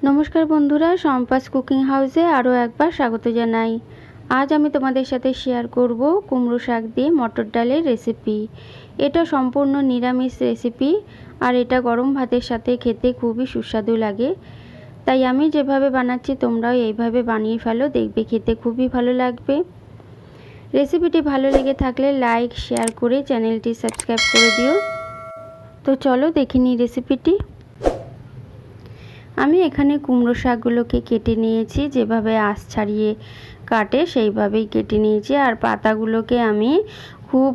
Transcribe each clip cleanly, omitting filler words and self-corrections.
নমস্কার বন্ধুরা, সম্পাস কুকিং হাউসে আরও একবার স্বাগত জানাই। আজ আমি তোমাদের সাথে শেয়ার করব কুমড়ো শাক দিয়ে মটর ডালের রেসিপি। এটা সম্পূর্ণ নিরামিষ রেসিপি আর এটা গরম ভাতের সাথে খেতে খুবই সুস্বাদু লাগে। তাই আমি যেভাবে বানাচ্ছি তোমরাও এইভাবে বানিয়ে ফেলো, দেখবে খেতে খুবই ভালো লাগবে। রেসিপিটি ভালো লেগে থাকলে লাইক শেয়ার করে চ্যানেলটি সাবস্ক্রাইব করে দিও। তো চলো দেখে নিই রেসিপিটি। আমি এখানে কুমড়ো শাকগুলোকে কেটে নিয়েছি, যেভাবে আঁশ ছাড়িয়ে কাটে সেইভাবেই কেটে নিয়েছি। আর পাতাগুলোকে আমি খুব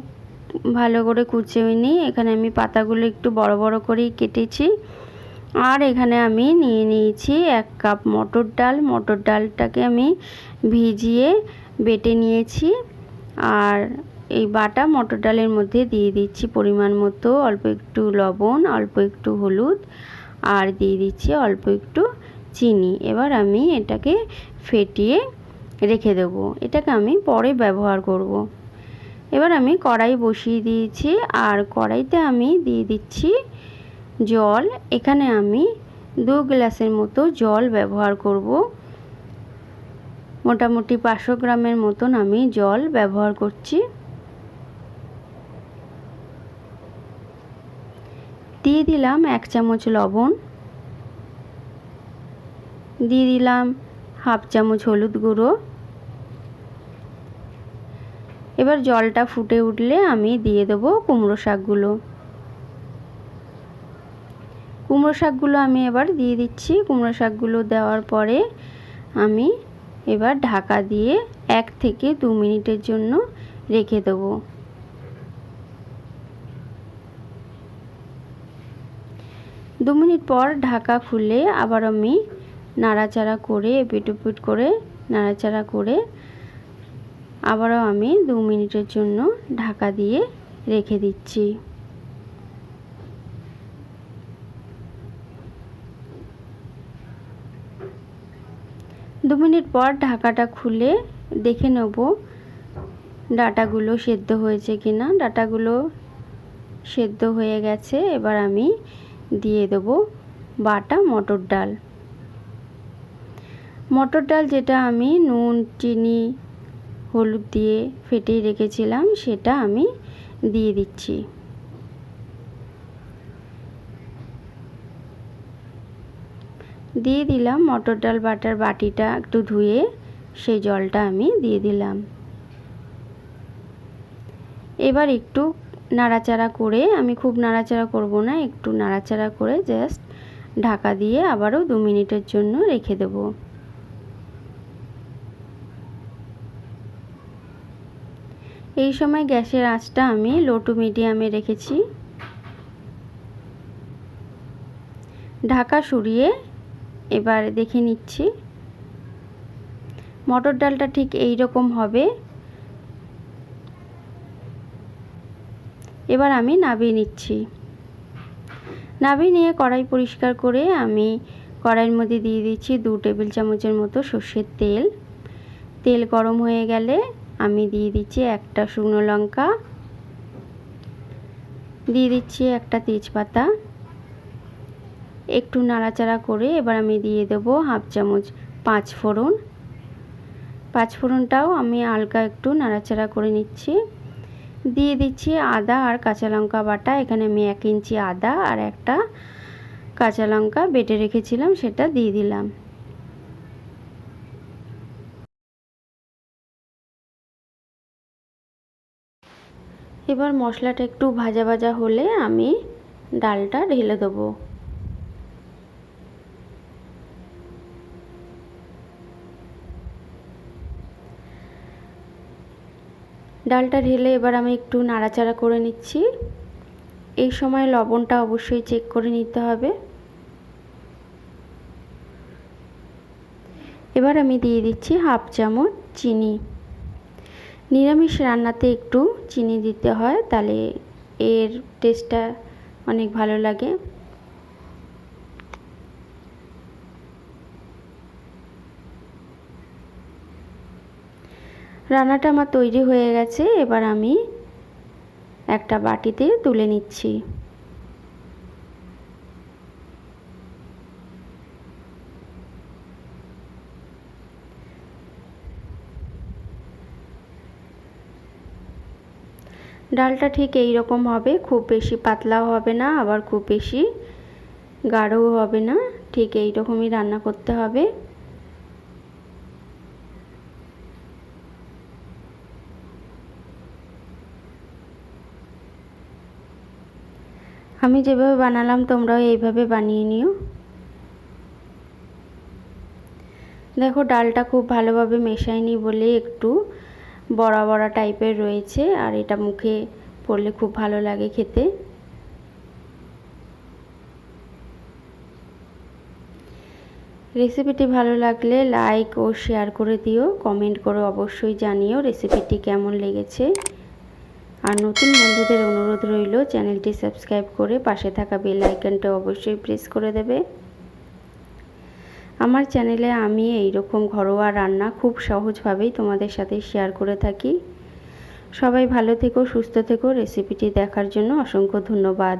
ভালো করে কুচিয়ে নিই। এখানে আমি পাতাগুলো একটু বড় বড় করেই কেটেছি। আর এখানে আমি নিয়ে নিয়েছি 1 কাপ মটর ডাল। মটর ডালটাকে আমি ভিজিয়ে বেটে নিয়েছি। আর এই বাটা মটর ডালের মধ্যে দিয়ে দিচ্ছি পরিমাণ মতো অল্প একটু লবণ, অল্প একটু হলুদ, আর দিয়ে দিচ্ছি অল্প একটু চিনি। এবার আমি এটাকে ফেটিয়ে রেখে দেব। এটাকে আমি পরে ব্যবহার করব। এবার আমি কড়াই বসিয়ে দিয়েছি আর কড়াইতে আমি দিয়ে দিচ্ছি জল। এখানে আমি 2 গ্লাসের মতো জল ব্যবহার করব। মোটামুটি 500 গ্রামের মতন আমি জল ব্যবহার করছি। দিয়ে দিলাম 1 চামচ লবণ, দিয়ে দিলাম 1/2 চামচ হলুদ গুঁড়ো। এবার জলটা ফুটে উঠলে আমি দিয়ে দেব কুমড়ো শাকগুলো। কুমড়ো শাকগুলো আমি এবার দিয়ে দিচ্ছি। কুমড়ো শাকগুলো দেওয়ার পরে আমি এবার ঢাকা দিয়ে 1 থেকে 2 মিনিটের জন্য রেখে দেব। 2 মিনিট পর ঢাকা খুলে আবার আমি নাড়াচাড়া করে এপিট ওপিট করে নাড়াচাড়া করে আবারও আমি 2 মিনিটের জন্য ঢাকা দিয়ে রেখে দিচ্ছি। দু মিনিট পর ঢাকাটা খুলে দেখে নেব ডাঁটাগুলো সেদ্ধ হয়েছে কিনা। ডাঁটাগুলো সেদ্ধ হয়ে গেছে। এবার আমি দিয়ে দেব বাটা মটর ডাল। মটর ডাল যেটা আমি নুন চিনি হলুদ দিয়ে ফেটিয়ে রেখেছিলাম সেটা আমি দিয়ে দিচ্ছি। দিয়ে দিলাম মটর ডাল বাটার বাটিটা একটু ধুয়ে সেই জলটা আমি দিয়ে দিলাম। এবার একটু নাড়াচাড়া করে, আমি খুব নাড়াচাড়া করব না, একটু নাড়াচাড়া করে জাস্ট ঢাকা দিয়ে আবারও 2 মিনিটের জন্য রেখে দেব। এই সময় গ্যাসের আঁচটা আমি লো টু মিডিয়ামে রেখেছি। ঢাকা সরিয়ে এবার দেখে নিচ্ছি মটর ডালটা ঠিক এই রকম হবে। এবার আমি নামিয়ে নিচ্ছি। নামিয়ে নিয়ে কড়াই পরিষ্কার করে আমি কড়াইয়ের মধ্যে দিয়ে দিচ্ছি 2 টেবিল চামচের মতো সর্ষের তেল। তেল গরম হয়ে গেলে আমি দিয়ে দিচ্ছি একটা শুকনো লঙ্কা, দিয়ে দিচ্ছি একটা তেজপাতা। একটু নাড়াচাড়া করে এবার আমি দিয়ে দেব 1/2 চামচ 5 ফোড়ন। 5 ফোড়নটাও আমি হালকা একটু নাড়াচাড়া করে নিচ্ছি। দিয়ে দিচ্ছি আদা আর কাঁচা লঙ্কা বাটা। এখানে আমি 1 ইঞ্চি আদা আর একটা কাঁচা লঙ্কা বেটে রেখেছিলাম সেটা দিয়ে দিলাম। এবার মশলাটা একটু ভাজা ভাজা হলে আমি ডালটা ঢেলে দেবো। ডালটা ঢেলে এবার আমি একটু নাড়াচাড়া করে নিচ্ছি। এই সময় লবণটা অবশ্যই চেক করে নিতে হবে। এবার আমি দিয়ে দিচ্ছি 1/2 চামচ চিনি। নিরামিষ রান্নাতে একটু চিনি দিতে হয়, তাহলে এর টেস্টটা অনেক ভালো লাগে। রান্নাটা আমার তৈরি হয়ে গেছে। এবার আমি একটা বাটিতে তুলে নিচ্ছি। ডালটা ঠিক এই রকম হবে, খুব বেশি পাতলাও হবে না আবার খুব বেশি গাঢ়ও হবে না, ঠিক এই রকমই রান্না করতে হবে। আমি যেভাবে বানালাম তোমরাও এইভাবে বানিয়ে নিও। দেখো ডালটা খুব ভালোভাবে মেশায়নি বলে একটু বড়া বড়া টাইপের রয়েছে, আর এটা মুখে পড়লে খুব ভালো লাগে খেতে। রেসিপিটি ভালো লাগলে লাইক ও শেয়ার করে দিও, কমেন্ট করে অবশ্যই জানিও রেসিপিটি কেমন লেগেছে। আর নতুন বন্ধুদের অনুরোধ রইল চ্যানেলটি সাবস্ক্রাইব করে পাশে থাকা বেল আইকনটা অবশ্যই প্রেস করে দেবে। আমার চ্যানেলে আমি এই রকম ঘরোয়া রান্না খুব সহজভাবেই তোমাদের সাথে শেয়ার করে থাকি। সবাই ভালো থেকো, সুস্থ থেকো। রেসিপিটি দেখার জন্য অসংখ্য ধন্যবাদ।